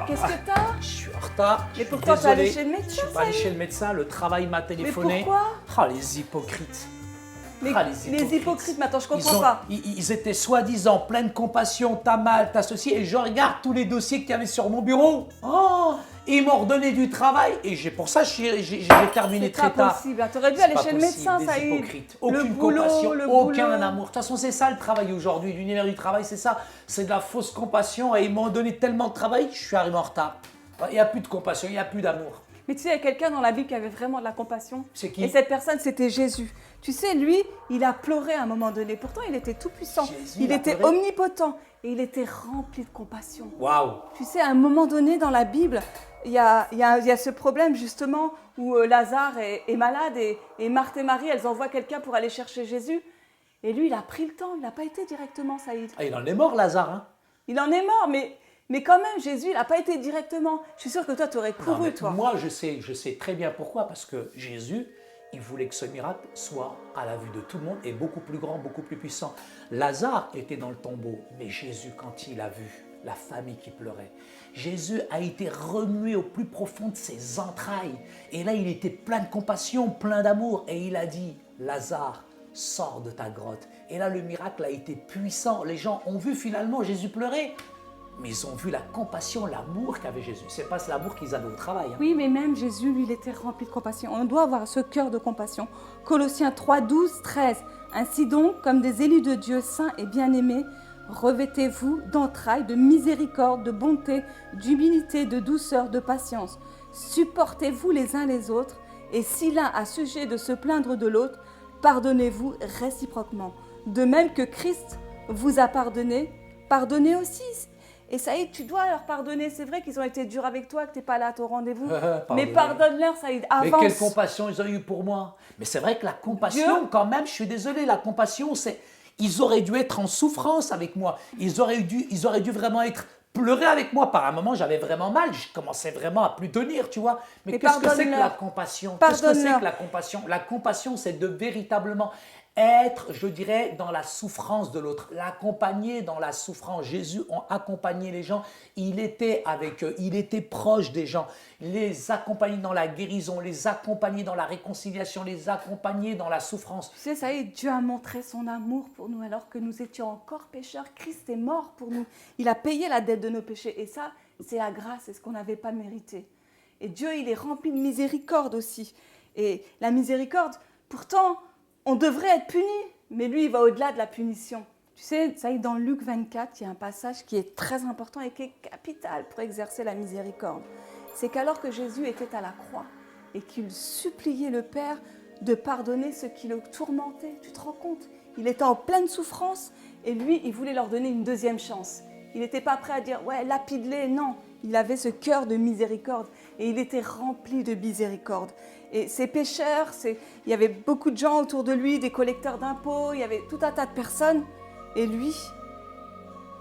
Qu'est-ce que t'as? Je suis en retard. Mais je suis pourquoi t'es allé désolé. chez le médecin, Je suis pas allé chez le médecin, le travail m'a téléphoné. Mais pourquoi? Ah, les hypocrites. Mais Ah, les hypocrites, mais attends, je comprends pas. Ils étaient soi-disant pleins de compassion, t'as mal, t'as ceci, et je regarde tous les dossiers qu'il y avait sur mon bureau. Oh, ils m'ont redonné du travail, et pour ça j'ai terminé très C'est pas tard. possible. T'aurais dû C'est aller pas chez le possible, médecin, des Saïd. hypocrites. Aucune Le boulot, compassion, le aucun boulot. amour. De toute façon, c'est ça le travail aujourd'hui, l'univers du travail, c'est ça. C'est de la fausse compassion, et ils m'ont donné tellement de travail, je suis arrivé en retard. Il n'y a plus de compassion, il n'y a plus d'amour. Mais tu sais, il y a quelqu'un dans la Bible qui avait vraiment de la compassion. C'est qui? Et cette personne, c'était Jésus. Tu sais, lui, il a pleuré à un moment donné. Pourtant, il était tout puissant. Jésus, Il il a était pleuré? omnipotent. Et il était rempli de compassion. Waouh! Tu sais, à un moment donné dans la Bible, il y a ce problème justement où Lazare est malade et Marthe et Marie, elles envoient quelqu'un pour aller chercher Jésus. Et lui, il a pris le temps. Il n'a pas été directement, Saïd. Ah, il en est mort, Lazare, hein? Il en est mort, mais quand même, Jésus, il n'a pas été directement. Je suis sûre que toi, tu aurais Non, couru, mais toi. moi, je sais très bien pourquoi. Parce que Jésus, il voulait que ce miracle soit à la vue de tout le monde et beaucoup plus grand, beaucoup plus puissant. Lazare était dans le tombeau, mais Jésus, quand il a vu la famille qui pleurait, Jésus a été remué au plus profond de ses entrailles. Et là, il était plein de compassion, plein d'amour. Et il a dit, Lazare, sors de ta grotte. Et là, le miracle a été puissant. Les gens ont vu finalement Jésus pleurer. Mais ils ont vu la compassion, l'amour qu'avait Jésus. C'est pas l'amour qu'ils avaient au travail. Hein. Oui, mais même Jésus, lui, il était rempli de compassion. On doit avoir ce cœur de compassion. Colossiens 3, 12, 13. Ainsi donc, comme des élus de Dieu saints et bien-aimés, revêtez-vous d'entrailles, de miséricorde, de bonté, d'humilité, de douceur, de patience. Supportez-vous les uns les autres, et si l'un a sujet de se plaindre de l'autre, pardonnez-vous réciproquement. De même que Christ vous a pardonné, pardonnez aussi. Et Saïd, tu dois leur pardonner. C'est vrai qu'ils ont été durs avec toi, que tu n'es pas là à ton rendez-vous. Mais pardonne-leur, Saïd, avance. Mais quelle compassion ils ont eu pour moi. Mais c'est vrai que la compassion, Dieu. quand même, je suis désolé, la compassion, c'est... Ils auraient dû être en souffrance avec moi. Ils auraient dû vraiment être pleurer avec moi. Par un moment, j'avais vraiment mal. Je commençais vraiment à plus tenir, tu vois. Mais qu'est-ce que c'est que la compassion? Qu'est-ce que c'est que la compassion? La compassion, c'est de véritablement être, je dirais, dans la souffrance de l'autre, l'accompagner dans la souffrance. Jésus a accompagné les gens, il était avec eux, il était proche des gens, les accompagner dans la guérison, les accompagner dans la réconciliation, les accompagner dans la souffrance. Tu sais, ça y est, Dieu a montré son amour pour nous alors que nous étions encore pécheurs. Christ est mort pour nous. Il a payé la dette de nos péchés. Et ça, c'est la grâce, c'est ce qu'on n'avait pas mérité. Et Dieu, il est rempli de miséricorde aussi. Et la miséricorde, pourtant, on devrait être puni, mais lui, il va au-delà de la punition. Tu sais, ça y est, dans Luc 24, il y a un passage qui est très important et qui est capital pour exercer la miséricorde. C'est qu'alors que Jésus était à la croix et qu'il suppliait le Père de pardonner ceux qui le tourmentaient, tu te rends compte? Il était en pleine souffrance et lui, il voulait leur donner une deuxième chance. Il n'était pas prêt à dire « ouais, lapide-les », non. Il avait ce cœur de miséricorde et il était rempli de miséricorde. Et ces pécheurs, il y avait beaucoup de gens autour de lui, des collecteurs d'impôts, il y avait tout un tas de personnes. Et lui,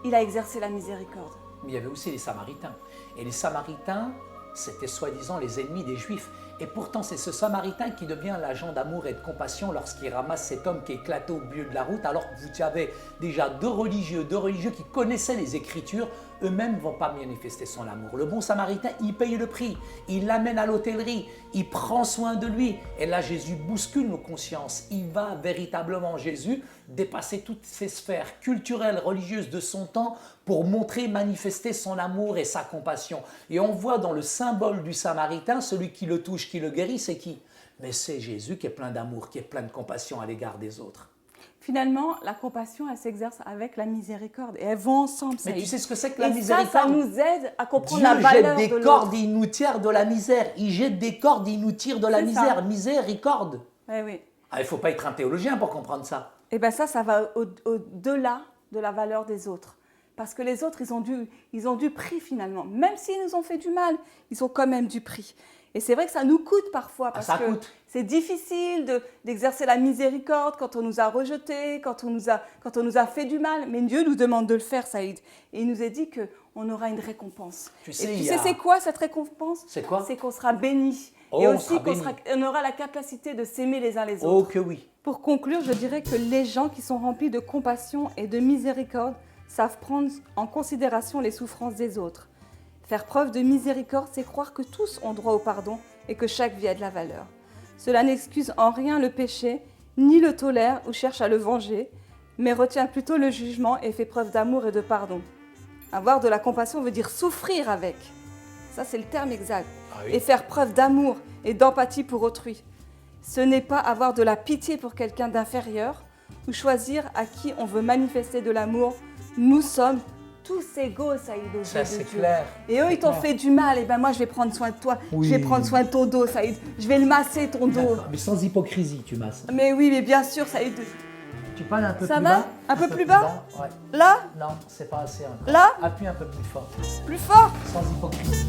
il a exercé la miséricorde. Mais il y avait aussi les Samaritains. Et les Samaritains, c'était soi-disant les ennemis des Juifs. Et pourtant, c'est ce Samaritain qui devient l'agent d'amour et de compassion lorsqu'il ramasse cet homme qui est éclaté au milieu de la route, alors que vous avez déjà deux religieux qui connaissaient les Écritures, eux-mêmes ne vont pas manifester son amour. Le bon Samaritain, il paye le prix, il l'amène à l'hôtellerie, il prend soin de lui. Et là, Jésus bouscule nos consciences. Il va véritablement, Jésus, dépasser toutes ces sphères culturelles, religieuses de son temps pour montrer, manifester son amour et sa compassion. Et on voit dans le symbole du Samaritain, celui qui le touche, qui le guérit, c'est qui? Mais c'est Jésus qui est plein d'amour, qui est plein de compassion à l'égard des autres. Finalement, la compassion, elle s'exerce avec la miséricorde et elles vont ensemble. Mais tu sais ce que c'est que la miséricorde? Ça nous aide à comprendre Dieu la valeur jette de des l'autre. cordes et il nous tire de la misère. Il jette des cordes et il nous tire de la C'est misère. ça. Miséricorde. Oui, oui. Ah, il ne faut pas être un théologien pour comprendre ça. Et bien ça va au-delà de la valeur des autres. Parce que les autres, ils ont du prix finalement. Même s'ils nous ont fait du mal, ils ont quand même du prix. Et c'est vrai que ça nous coûte parfois, parce ça que coûte. c'est difficile d'exercer la miséricorde quand on nous a rejetés, quand on nous a fait du mal. Mais Dieu nous demande de le faire, Saïd. Et il nous a dit qu'on aura une récompense. Tu sais, c'est quoi cette récompense? C'est quoi? C'est qu'on sera bénis. Oh, et on aussi sera bénis. on aura la capacité de s'aimer les uns les autres. Oh que oui. Pour conclure, je dirais que les gens qui sont remplis de compassion et de miséricorde savent prendre en considération les souffrances des autres. Faire preuve de miséricorde, c'est croire que tous ont droit au pardon et que chaque vie a de la valeur. Cela n'excuse en rien le péché, ni le tolère ou cherche à le venger, mais retient plutôt le jugement et fait preuve d'amour et de pardon. Avoir de la compassion veut dire souffrir avec. Ça, c'est le terme exact. Ah oui. Et faire preuve d'amour et d'empathie pour autrui. Ce n'est pas avoir de la pitié pour quelqu'un d'inférieur ou choisir à qui on veut manifester de l'amour. Nous sommes tous égaux, Saïd, aux yeux Ça, de c'est Dieu. clair. Et eux, C'est ils t'ont clair. fait du mal, et ben moi, je vais prendre soin de toi. Oui. Je vais prendre soin de ton dos, Saïd. Je vais le masser, ton dos. D'accord, mais sans hypocrisie, tu masses. Mais oui, mais bien sûr, Saïd. Tu parles un peu Ça plus va bas. Un peu plus bas Ouais. Là Non, c'est pas assez encore. Là Appuie un peu plus fort. Plus fort Sans hypocrisie.